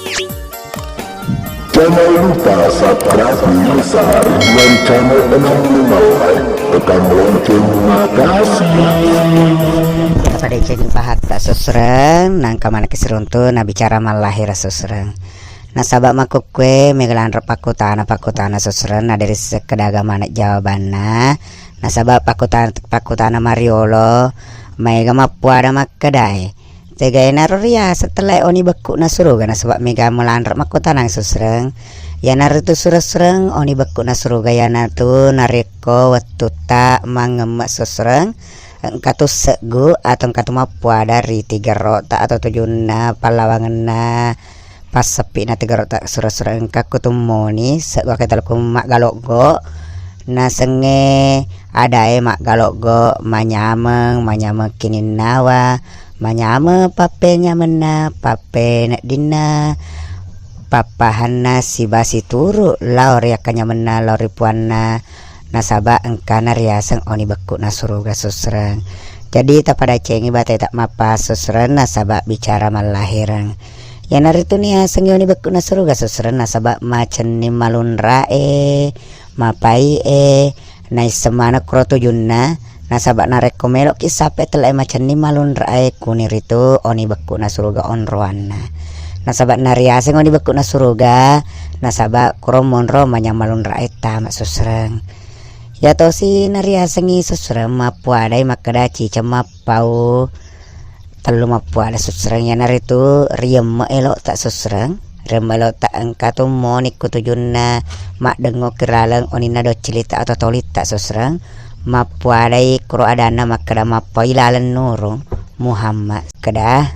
Jangan lupa subscribe besar dan channel 65 tekan lonceng. Makasih. Pada ceng pahat tak susreng nang kamana kisiruntu na bicara malahir susreng. Na sabak makuk kue megalan pakutana susreng na dari sekedaga mana jawabanna. Na sabak pakutana Mariolo mega mapuada makkedai. Tegai naruria setelah oni beku na suruga na sebab mega melandrak makutana susreng. Ya narutu sureng oni beku na suruga ya natu nariko watuta mangemak susreng. Katu segu atau katu mapua dari 3 rota atau 7 palawangan pas sepi na 3 rota sureng kaku tumoni segu kita laku mak galokgo na senge ada mak galokgo manyameng kinin nawa manyame papenya mena pape nak dina papahana si basi turu laur yakanya mena lauri puana nasaba engkana riaseng oni beku nasuruga susreng. Jadi tak pada cengi batai tak mapa susreng nasaba bicara malahireng. Ya naritu nih sengi oni beku nasuruga susreng nasaba macen ni malun rae mapai nai semana kroto junna nasaba nareko melok kisape telai macen ni malun rae kunir itu oni beku nasuruga onroana. Nasaba nariaseng oni beku nasuruga nasaba kromonro manyang malun rae tamak susreng. Ya to si naria sengi susreng mapuadai makadaci cema pau telu mapuada susreng ya naritu riem elok tak susreng riem elok tak engkatu monik kutujunna mak dengo kiraleng onina do cilita atau tolita susreng mapuadai kuro adana makada mapai lalen nurung Muhammad kedah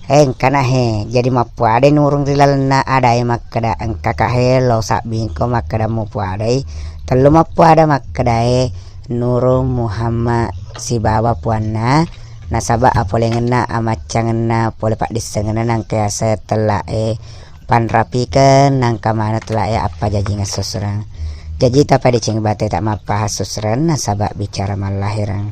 engkana he jadi mapuadai nurung rilalena adai makada engkaka he lo sak bingko makada mapuadai telu mapuada makadae nurung Muhammad si bawa puana nasaba apolengena amacangena pole pak disengena nang kaya setelah pan rapikeun nang kamana telah apa jajinga susreng. Jadi tak pada cing bate tak mapah susreng nasaba bicara malahirang.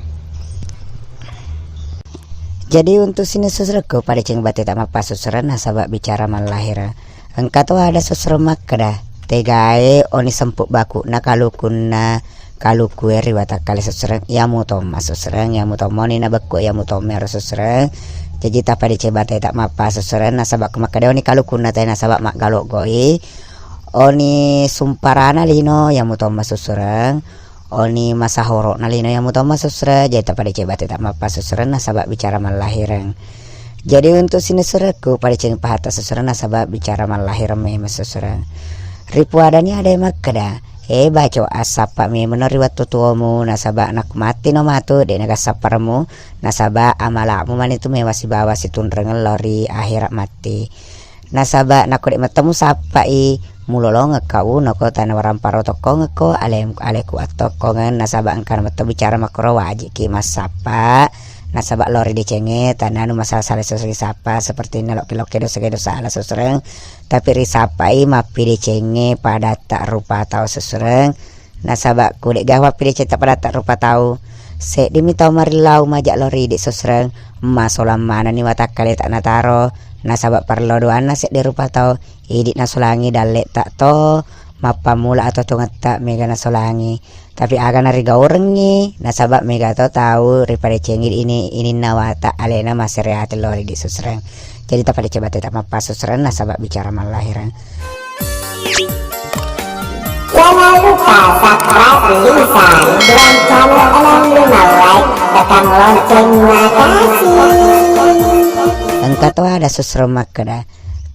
Jadi untuk sini susrengku pada cing bate tak mapah susreng nasaba bicara malahirang. Engkau tuh ada susreng makada tegae oni sempuk baku na kalukuna kaluku riwata kali susreng ya mutoma susreng ya mutomoni na baku ya mutomer susreng. Jadi tapa dicebate tak mapa susreng nasabak makade oni kalukuna teh nasabak mak galok goi oni sumparana lino ya mutoma susreng oni masahoro na lino ya mutoma susreng. Jadi tapa dicebate tak mapa susreng nasabak bicara malahireng. Jadi untuk sini sureku pada ceng pahata susreng nasabak bicara malahireng me susreng. Ripuadani ada makada baco asapa me menori watu tuomu nasaba anak mati no matu de naga saparmu nasaba amalamu man itu me wasi bawa si tunreng lori akhirat mati nasaba nakode matemu sapa mulolo ngekau noko tanah waramparo toko ngeko aleku atoko ngen nasaba angkan mata bicara makro wajib ki mas sapa nasaba lori dicenge tanah nu masalah salah sesuai sapa seperti nalok kilok kedo segedo salah susreng tapi risapai mapi dicenge pada tak rupa tahu susreng nasaba kudek gawa pi dicenge pada tak rupa tahu se demi tahu marilau majak lori di susreng masolam mana ni watak kali tak nataro nasaba perlo doana se di rupa tahu idik nasolangi dalek tak to mapa mula atau tungat tak mega nasolangi tapi aga nari gaurengi nasabak mega tahu ripade cengir ini nawata alena masih rehat lori di susreng. Jadi tak pada coba tetap apa susreng nasabak bicara malahirang. Jangan lupa subscribe Lisan dan channel 65 like tekan lonceng. Makasih. Engkau tuh ada susreng makada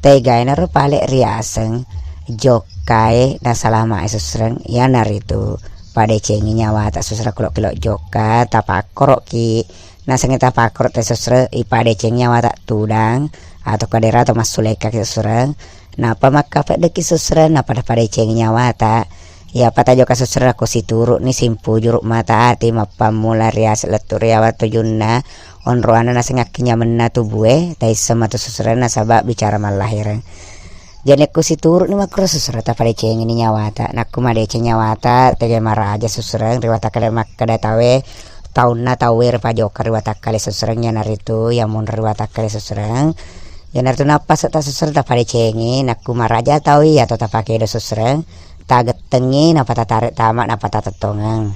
tegai naru pale riaseng jokai nasalama susreng ya naritu pada cengi nyawa tak susreng kulok kilok joka tapakorok ki nasenge tapakorok teh susreng ipade cengi nyawa tak tudang atau kadera atau masuleka susreng napa maka deki susreng napa pada cengi nyawa tak ya pata joka susreng aku si turuk ni simpu juruk mata ati mapa mula rias letur ya watu junna onroana nasenge akinya mena tubuhe tai sama tu susreng nasaba bicara malahireng. Jadi aku si turut ni makro susreng tak pada ceng ini nyawata nakku made ceng nyawata tege maraja susreng riwata kale makada tawe tahun na tawe repa jokar riwata kale susrengnya naritu yang mun riwata kale susreng Ya nartu napas tak susur tak pada cengi naku maraja tahu ya atau tak pakai do susreng tak getengi napa tak tarik tamak napa tak tetongang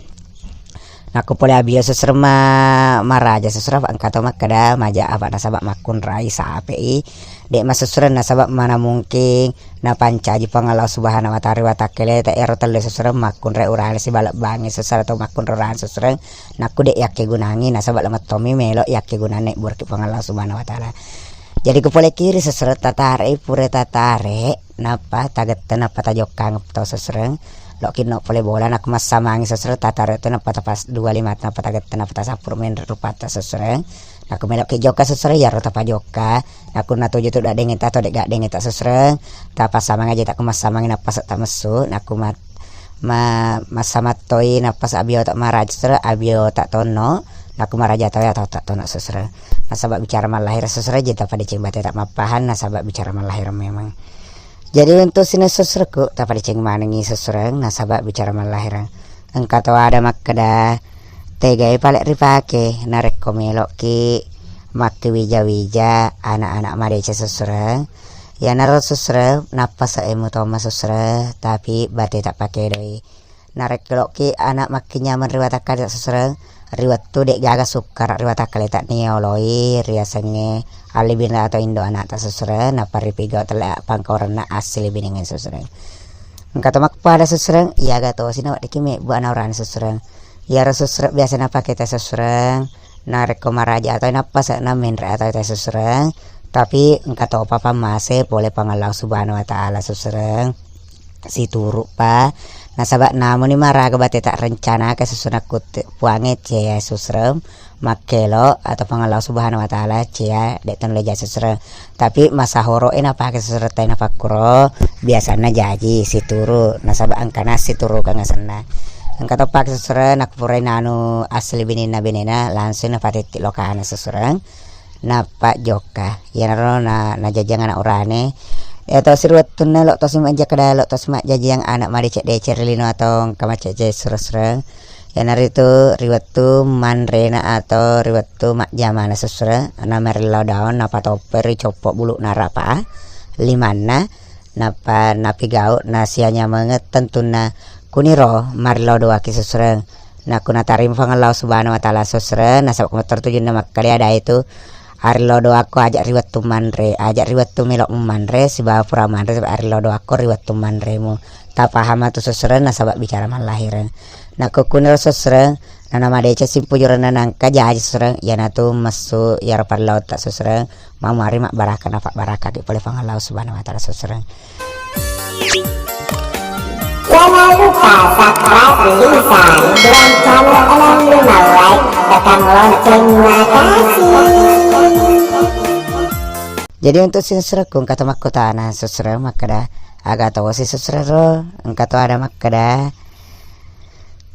naku pole abia susur maraja susur apa engkau mak kada maja apa nasabak makun rai sapi dek mas susur nasabak mana mungkin na pancaji pangalau subhanahu wa ta'ala wa takele ta ero tele susur makun rai urane si balak bangi susur atau makun roran susur naku dek yakke gunangi nasabak lemat tomi melok yakke gunane burki pangalau subhanahu wa ta'ala. Jadi kepole kiri seseret tatare pure tatare napa taget napa tajokang to sesereng lokin no pole bola nak mas samangi seseret tatare itu napa tapas 25 napa taget napa tasapur men rupa ta sesereng aku melok ke joka sesereng ya rota pajoka aku na tuju tu dak dengin tato dek gak dengin tak sesereng tapas samang aja tak mas samangi napa tak mesu aku mas samatoi napa abio tak maraj sesereng abio tak tono aku maraja tahu ya tak tono sesereng nasabak bicara malahir sesereng jeta pada ceng bate tak mapahan nasabak bicara malahir memang. Jadi untuk sini seserku tak pada ceng manengi sesereng nasabak bicara malahir engkau tahu ada makada tegai palek ripake narek komelok ki makti wija anak-anak madece sesereng ya narot sesereng napa saemu toma sesereng tapi bate tak pakai doi narek kelok ki anak makinya menriwatakan sesereng riwat tu dek gaga sukar riwat akal tak neoloi riasenge alibina atau indo anak tak susre napa ripiga telak pangkorna asli biningan susre engkau mak pada susre ya gato sina wak dikime bu anauran susre ya susre biasa napa kita susre narek komaraja atau napa sakna menra atau ta susre tapi engkau tahu papa mase boleh pangalau subhanahu wa ta'ala susre si turu pa nasabak namun ni maraga bate tak rencana ke susuna kut puange cia susrem makelo atau pangalau subhanahu wa ta'ala cia dek ton leja susrem tapi masa horo ena pakai susertai na pakuro biasanya jaji si turu nasabak angkana si turu kang sana angka topak susrem nak purai nanu asli binina langsung na patiti lokana susrem na pak joka ya naro na jajang anak urane ya to sirwat tunna lo to sim aja kada lo to semak jaji yang anak mari cek decer lino atau kama cek surasra ya nari tu riwat tu manrena atau riwat tu mak jamana susra na merlo daun napa toperi copok bulu narapa limana napa napi gau nasianya menget tentuna kuniro marlo doa ki susra na kuna tarim fangalau subhanahu wa ta'ala susra nasab komotor tujuh nama kali ada itu Arlo do aku ajak riwat tu manre ajak riwat tu melok manre si bawa pura manre arlo do aku riwat tu manre mu tak paham tu seseren nasabak bicara malahiran nak kunir seseren na nama dece simpu juran nangka jaji seseren ya natu masu ya rapar laut tak seseren mau mari mak baraka nafak baraka di boleh pangalau subhanahu wa ta'ala seseren. Jangan lupa subscribe Lisan dan channel Elang Luna like tekan lonceng makasih. Jadi untuk sinserekung kata makutana susre makada agak tahu si susrero engkau ada makada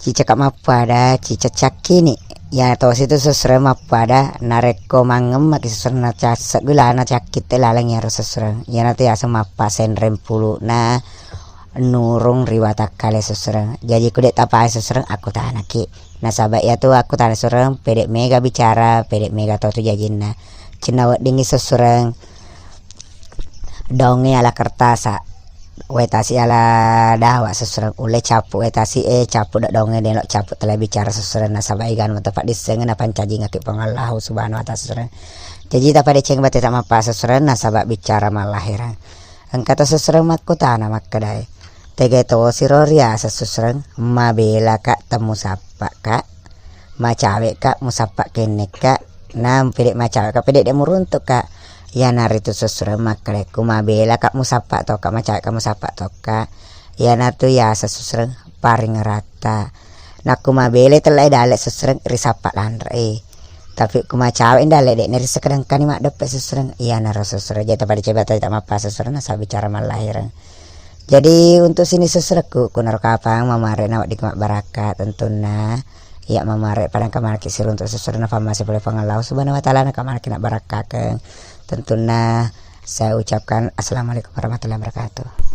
cicak mapada cicak cakini ya tahu situ susre mapada nareko mangem maki susre na segulana cakit telaleng ya susre ya nanti asa mapasen rempulu na nurung riwata kale susre jadi kudek tapai susre aku tahan aki nasabak ya tuh aku tahan susre pedek mega bicara pedek mega tahu tu jajinna cenawat dingi susre donge ala kertas wetasi ala dawa sesuatu ule capu wetasi capu dak donge denok capu telah bicara sesuatu nasabah ikan mentepat disengen apa caji ngaki pengalahu subhanahu wa ta'ala jadi tak pada ceng bate tak mapa sesuatu nasabah bicara malahiran engkata sesuatu makutana makadai tege to siroria sesuatu mabela kak temu sapa kak macawe kak musapa kenek kak nam pedek macawe kak pedek dia muruntuk kak ya naritu sesuatu makale kumabela kak musapa to kak macak kamu sapa to kak ya natu ya sesuatu paring rata nak kumabele telai dalek sesuatu risapa landre tapi kumacawe dalek dek nari sekedang kani mak depet sesuatu ya naro sesuatu jadi pada coba tak mapa sesuatu nasa bicara malahiran jadi untuk sini sesuatu kunar kapang mamare nawak dikemak baraka tentuna ya mamare padang kamar kisir untuk sesuatu nafam masih boleh pangalau subhanahu wa ta'ala kamar kena baraka ke tentunya saya ucapkan assalamualaikum warahmatullahi wabarakatuh.